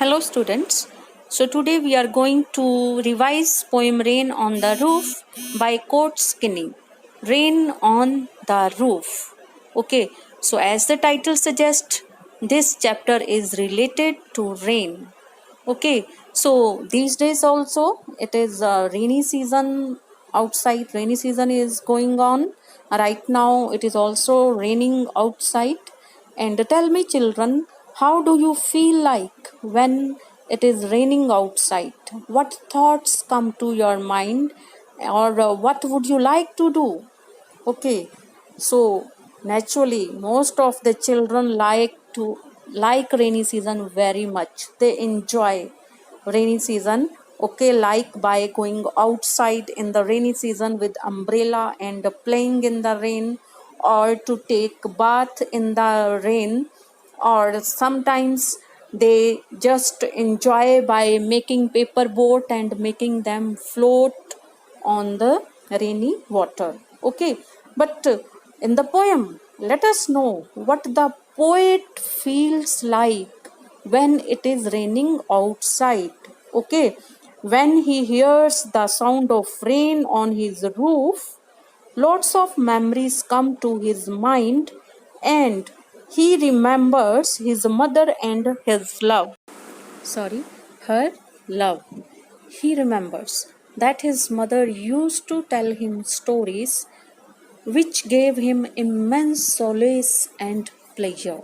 Hello students. So today we are going to revise poem Rain on the Roof by Court Skinney. Rain on the Roof. Okay, so as the title suggests, this chapter is related to rain. Okay, so these days also it is rainy season outside. Rainy season is going on. Right now it is also raining outside. And tell me, children, how do you feel like when it is raining outside? What thoughts come to your mind, or what would you like to do? Okay, so naturally, most of the children like rainy season very much. They enjoy rainy season. Okay, like by going outside in the rainy season with umbrella and playing in the rain, or to take bath in the rain, or sometimes they just enjoy by making paper boat and making them float on the rainy water. Okay, but in the poem, let us know what the poet feels like when it is raining outside. Okay, when he hears the sound of rain on his roof, lots of memories come to his mind, and he remembers his mother and her love. He remembers that his mother used to tell him stories which gave him immense solace and pleasure.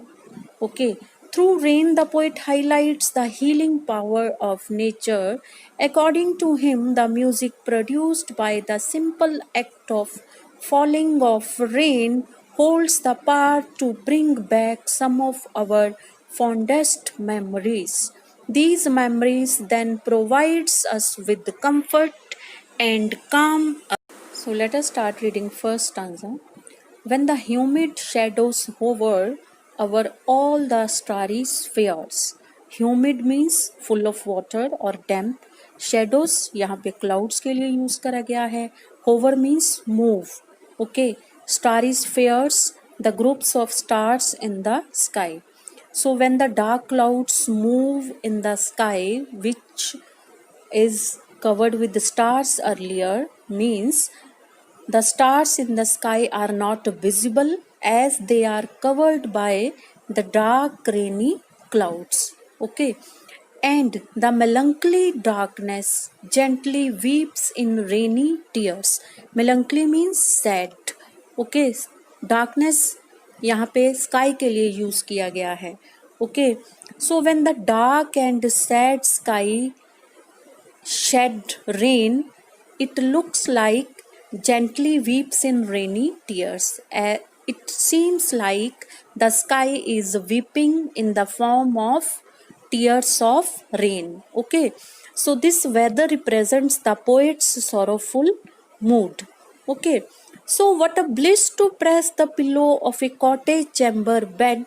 Okay, through rain, the poet highlights the healing power of nature. According to him, the music produced by the simple act of falling of rain holds the power to bring back some of our fondest memories. These memories then provides us with comfort and calm. So let us start reading first stanza. When the humid shadows hover over all the starry spheres. Humid means full of water or damp. Shadows यहाँ पे clouds के लिए use करा गया है. Hover means move. Okay. Starry spheres, the groups of stars in the sky. So when the dark clouds move in the sky, which is covered with the stars earlier, means the stars in the sky are not visible as they are covered by the dark rainy clouds. Okay. And the melancholy darkness gently weeps in rainy tears. Melancholy means sad. Okay. Darkness यहाँ पे sky के लिए use किया गया है. Okay. So when the dark and sad sky shed rain, it looks like gently weeps in rainy tears. It seems like the sky is weeping in the form of tears of rain. Okay, so this weather represents the poet's sorrowful mood. Okay, so what a bliss to press the pillow of a cottage chamber bed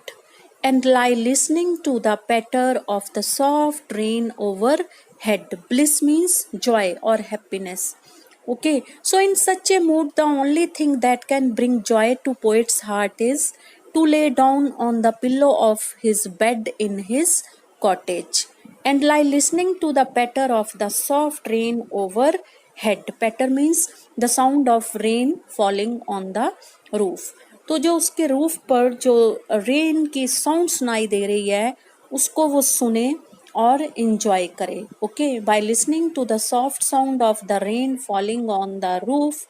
and lie listening to the patter of the soft rain overhead. Bliss means joy or happiness. Okay, so in such a mood, the only thing that can bring joy to poet's heart is to lay down on the pillow of his bed in his cottage and lie listening to the patter of the soft rain overhead. Patter means the sound of rain falling on the roof. तो जो उसके roof पर जो rain की sound सुनाई दे रही है उसको वो सुने और enjoy करे. Okay, by listening to the soft sound of the rain falling on the roof,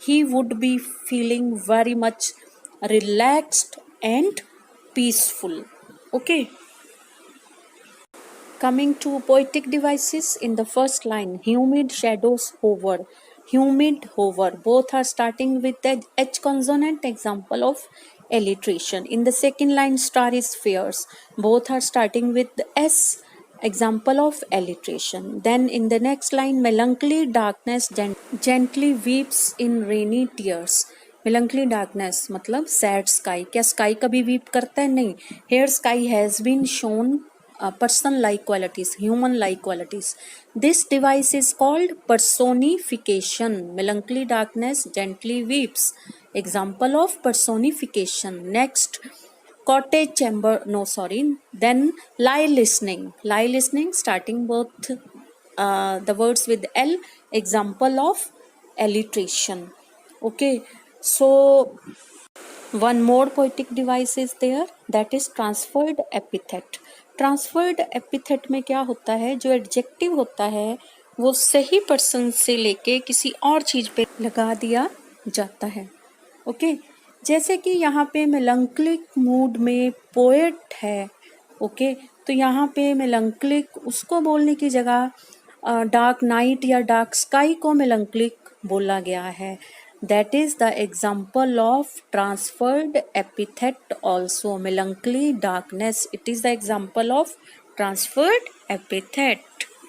he would be feeling very much relaxed and peaceful. Okay. Coming to poetic devices, in the first line, humid shadows hover. Humid hover. Both are starting with the H consonant, example of alliteration. In the second line, starry spheres. Both are starting with the S, example of alliteration. Then in the next line, melancholy darkness gently weeps in rainy tears. Melancholy darkness मतलब sad sky. क्या sky कभी weep करता है? नहीं. Here sky has been shown person-like qualities, human-like qualities. This device is called personification. Melancholy darkness gently weeps. Example of personification. Next, cottage chamber, no sorry, then lie listening, starting both the words with L, example of alliteration. Okay, so one more poetic device is there, that is transferred epithet. Transferred epithet में क्या होता है, जो adjective होता है वो सही person से लेके किसी और चीज पे लगा दिया जाता है. ओके, जैसे कि यहाँ पे मेलंक्लिक मूड में पोएट है. ओके, तो यहाँ पे मेलंक्लिक उसको बोलने की जगह डार्क नाइट या डार्क स्काई को मेलंक्लिक बोला गया है. That is the example of transferred epithet also. Melancholy, darkness. It is the example of transferred epithet.